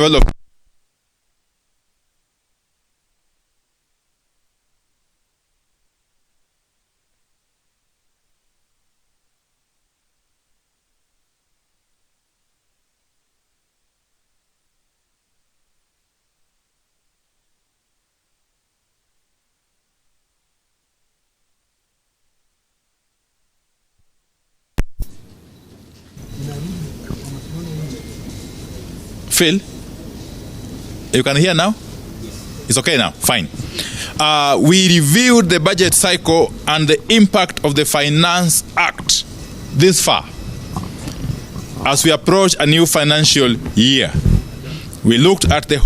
development. Phil, you can hear now? It's okay now, fine. We reviewed the budget cycle and the impact of the Finance Act this far as we approach a new financial year. We looked at the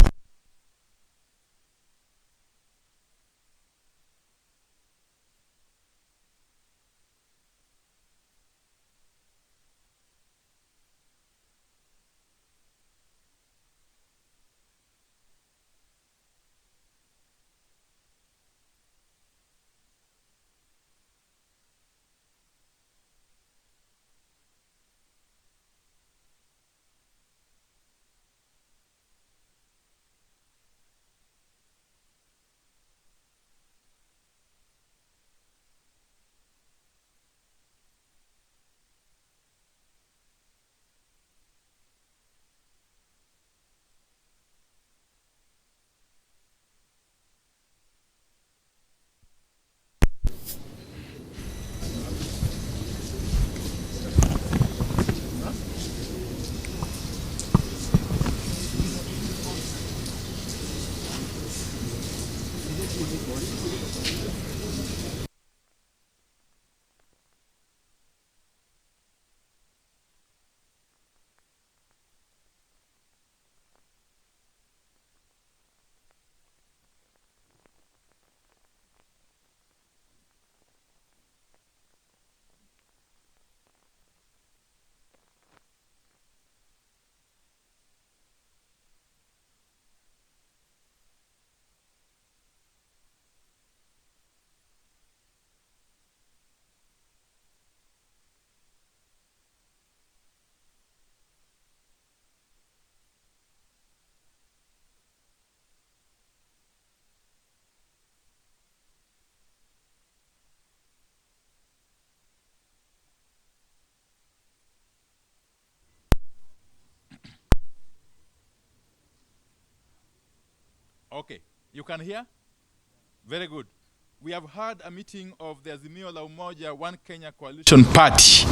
Okay, you can hear? Very good. We have had a meeting of the AZIMIO One Kenya Coalition Party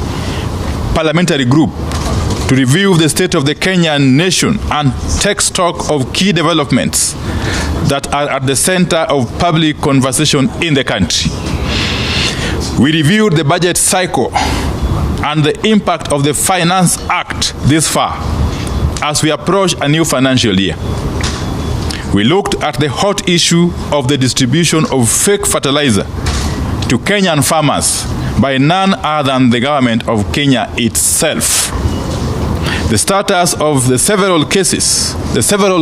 Parliamentary Group to review the state of the Kenyan nation and take stock of key developments that are at the center of public conversation in the country. We reviewed the budget cycle and the impact of the Finance Act this far as we approach a new financial year. We looked at the hot issue of the distribution of fake fertilizer to Kenyan farmers by none other than the government of Kenya itself. The status of the several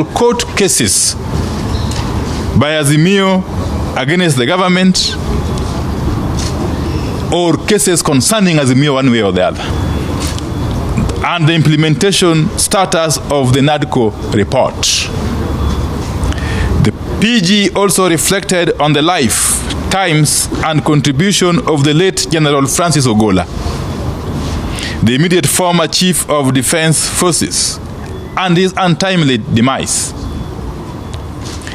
court cases by AZIMIO against the government, or cases concerning AZIMIO one way or the other, and the implementation status of the NADCO report. The PG also reflected on the life, times, and contribution of the late General Francis Ogolla, the immediate former Chief of Defense Forces, and his untimely demise.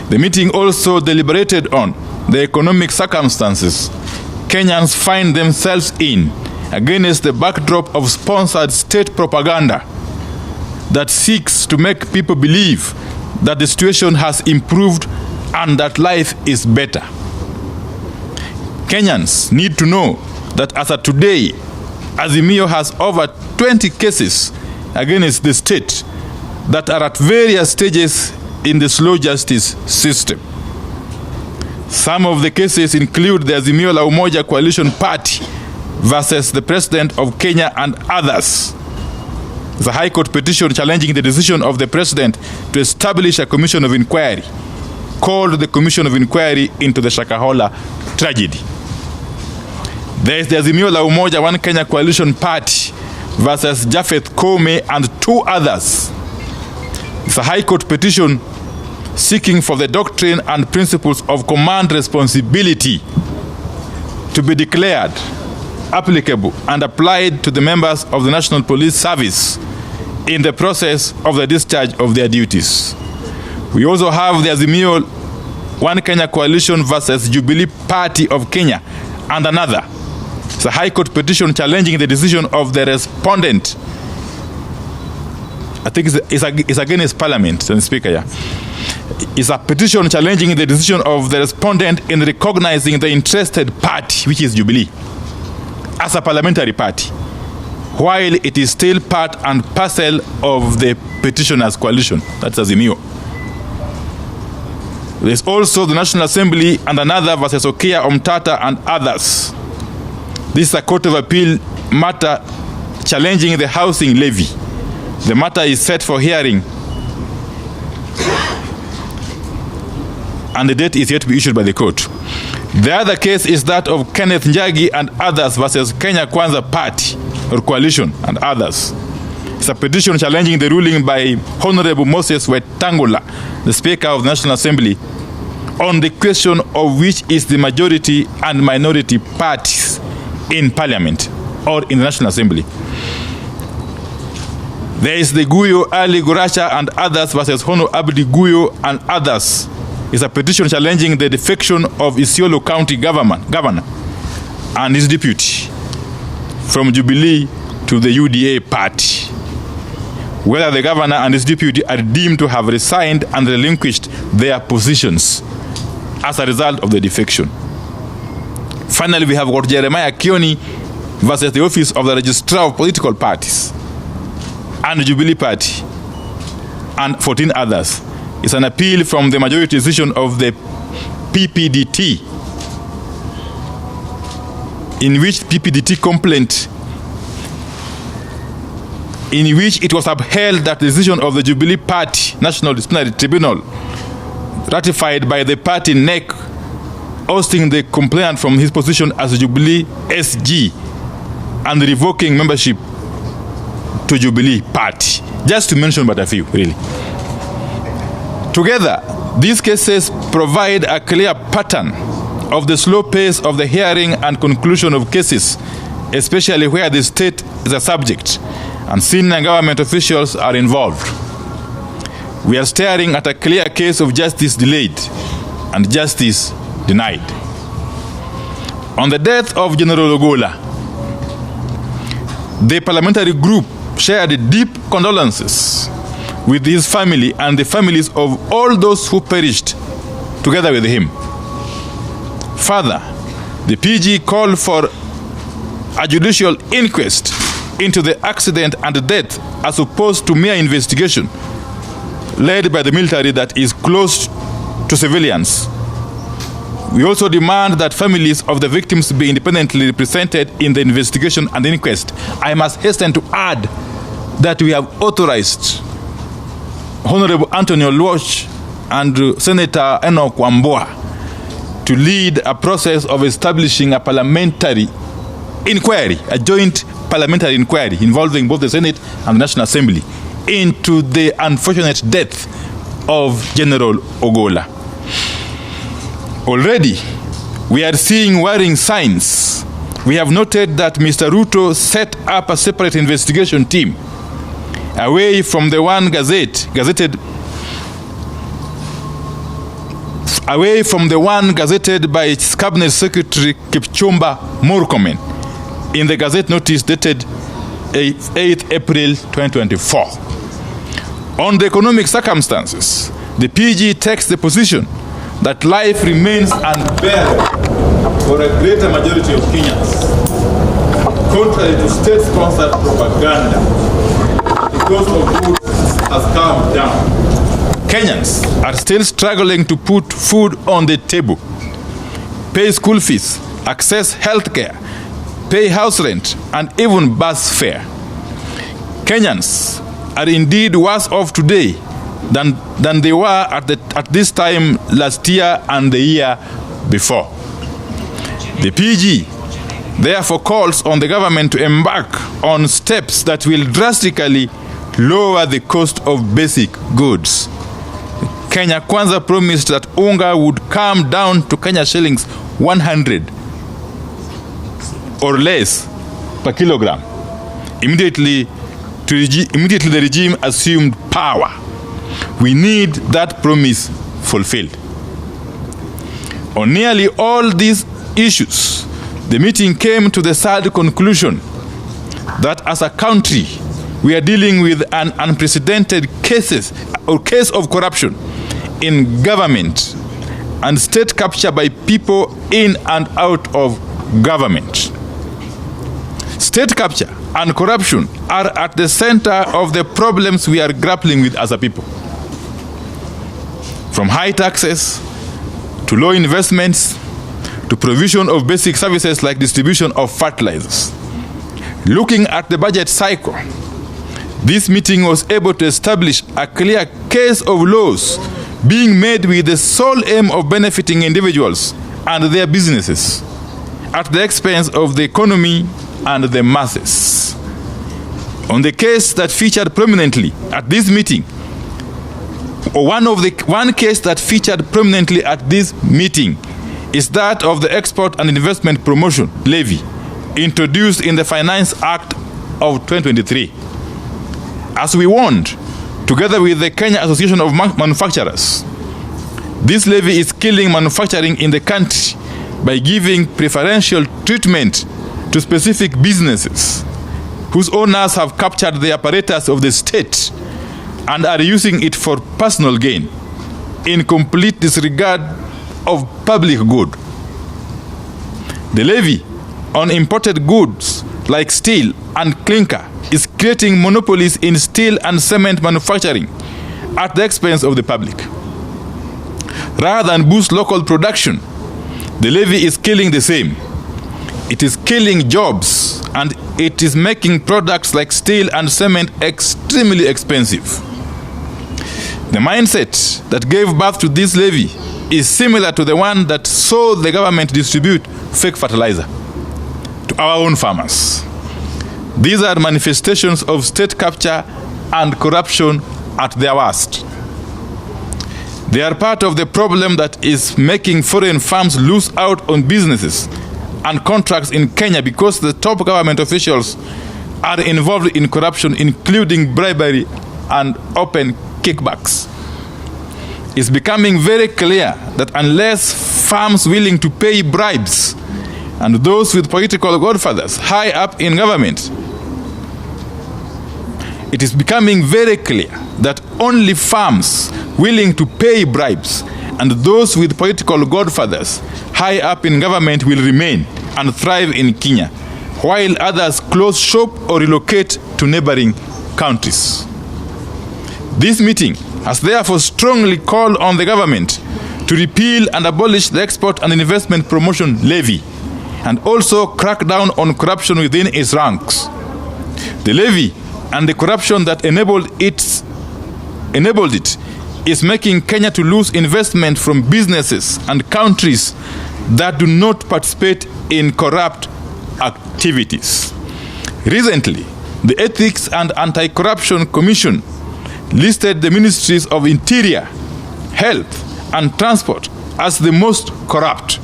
The meeting also deliberated on the economic circumstances Kenyans find themselves in against the backdrop of sponsored state propaganda that seeks to make people believe that the situation has improved and that life is better. Kenyans need to know that as of today, AZIMIO has over 20 cases against the state that are at various stages in the slow justice system. Some of the cases include the AZIMIO La Umoja Coalition Party versus the President of Kenya and others. The High Court petition challenging the decision of the President to establish a commission of inquiry called the Commission of Inquiry into the Shakahola tragedy. There is the AZIMIO La Umoja One Kenya Coalition Party versus Japheth Koome and two others, It's a High Court petition seeking for the doctrine and principles of command responsibility to be declared applicable and applied to the members of the National Police Service in the process of the discharge of their duties. We also have the AZIMIO One Kenya Coalition versus Jubilee Party of Kenya and another. It's a High Court petition challenging the decision of the respondent. I think it's against Parliament, Mr. Speaker. Yeah. It's a petition challenging the decision of the respondent in recognizing the interested party, which is Jubilee, as a parliamentary party, while it is still part and parcel of the petitioners' coalition. That's AZIMIO. There's also the National Assembly and another versus Okia Omtata and others. This is a Court of Appeal matter challenging the housing levy. The matter is set for hearing, and the date is yet to be issued by the court. The other case is that of Kenneth Njagi and others versus Kenya Kwanza Party or Coalition and others. It's a petition challenging the ruling by Honorable Moses Wetangula, the Speaker of the National Assembly, on the question of which is the majority and minority parties in Parliament or in the National Assembly. There is the Guyo Ali Guracha and others versus Hono Abdi Guyo and others. It's a petition challenging the defection of Isiolo County governor and his deputy from Jubilee to the UDA party, whether the governor and his deputy are deemed to have resigned and relinquished their positions as a result of the defection. Finally, we have got Jeremiah Kioni versus the Office of the Registrar of Political Parties and the Jubilee Party and 14 others. It's an appeal from the majority decision of the PPDT, in which PPDT complaint, in which it was upheld that the decision of the Jubilee Party National Disciplinary Tribunal, ratified by the party NEC, ousting the complainant from his position as Jubilee SG and revoking membership to Jubilee Party. Just to mention but a few, really. Together, these cases provide a clear pattern of the slow pace of the hearing and conclusion of cases, especially where the state is a subject and senior government officials are involved. We are staring at a clear case of justice delayed and justice denied. On the death of General Ogolla, the parliamentary group shared deep condolences with his family and the families of all those who perished together with him. Further, the PG called for a judicial inquest into the accident and death as opposed to mere investigation led by the military that is close to civilians. We also demand that families of the victims be independently represented in the investigation and inquest. I must hasten to add that we have authorized Honorable Anthony Oluoch and Senator Enoch Wamboa to lead a process of establishing a parliamentary inquiry, a joint parliamentary inquiry involving both the Senate and the National Assembly into the unfortunate death of General Ogolla. Already, we are seeing worrying signs. We have noted that Mr. Ruto set up a separate investigation team away from the one gazetted by its Cabinet Secretary Kipchumba Murkomen in the Gazette notice dated 8th April 2024. On the economic circumstances, the PG takes the position that life remains unbearable for a greater majority of Kenyans, contrary to state-sponsored propaganda. The cost of goods has come down. Kenyans are still struggling to put food on the table, pay school fees, access health care, pay house rent, and even bus fare. Kenyans are indeed worse off today than they were at this time last year and the year before. The PG therefore calls on the government to embark on steps that will drastically lower the cost of basic goods. Kenya Kwanza promised that unga would come down to Kenya shillings 100 or less per kilogram. Immediately the regime assumed power. We need that promise fulfilled. On nearly all these issues, the meeting came to the sad conclusion that as a country, we are dealing with an unprecedented case of corruption in government and state capture by people in and out of government. State capture and corruption are at the center of the problems we are grappling with as a people. From high taxes to low investments to provision of basic services like distribution of fertilizers. Looking at the budget cycle, this meeting was able to establish a clear case of laws being made with the sole aim of benefiting individuals and their businesses at the expense of the economy and the masses. On the case that featured prominently at this meeting, one case that featured prominently at this meeting is that of the Export and Investment Promotion Levy, introduced in the Finance Act of 2023. As we warned, together with the Kenya Association of Manufacturers, this levy is killing manufacturing in the country by giving preferential treatment to specific businesses whose owners have captured the apparatus of the state and are using it for personal gain in complete disregard of public good. The levy on imported goods like steel and clinker is creating monopolies in steel and cement manufacturing at the expense of the public. Rather than boost local production, the levy is killing the same. It is killing jobs, and it is making products like steel and cement extremely expensive. The mindset that gave birth to this levy is similar to the one that saw the government distribute fake fertilizer to our own farmers. These are manifestations of state capture and corruption at their worst. They are part of the problem that is making foreign firms lose out on businesses and contracts in Kenya because the top government officials are involved in corruption, including bribery and open kickbacks. It's becoming very clear that unless firms willing to pay bribes and those with political godfathers high up in government, it is becoming very clear that only firms willing to pay bribes and those with political godfathers high up in government will remain and thrive in Kenya, while others close shop or relocate to neighboring countries. This meeting has therefore strongly called on the government to repeal and abolish the Export and Investment Promotion Levy and also crack down on corruption within its ranks. The levy and the corruption that enabled it is making Kenya to lose investment from businesses and countries that do not participate in corrupt activities. Recently, the Ethics and Anti-Corruption Commission listed the ministries of Interior, Health, and Transport as the most corrupt.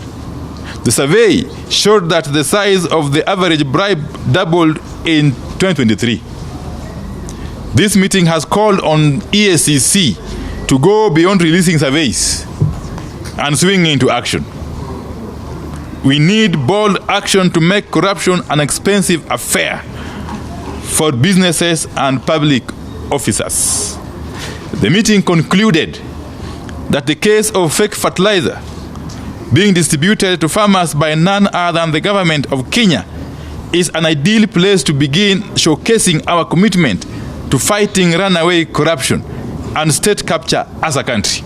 The survey showed that the size of the average bribe doubled in 2023. This meeting has called on EACC to go beyond releasing surveys and swing into action. We need bold action to make corruption an expensive affair for businesses and public officers. The meeting concluded that the case of fake fertilizer being distributed to farmers by none other than the government of Kenya is an ideal place to begin showcasing our commitment to fighting runaway corruption and state capture as a country.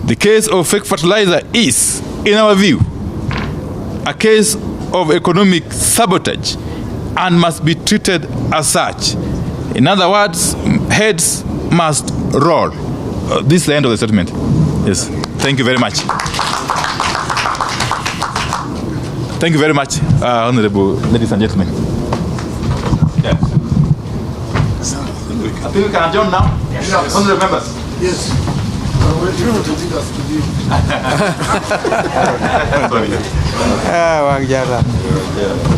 The case of fake fertilizer is, in our view, a case of economic sabotage and must be treated as such. In other words, heads must roll. This is the end of the statement. Yes. Thank you very much. Thank you very much, honorable ladies and gentlemen. Yeah. think we can adjourn now? Yes. Honorable members. Yes. Wang Jara. Yes.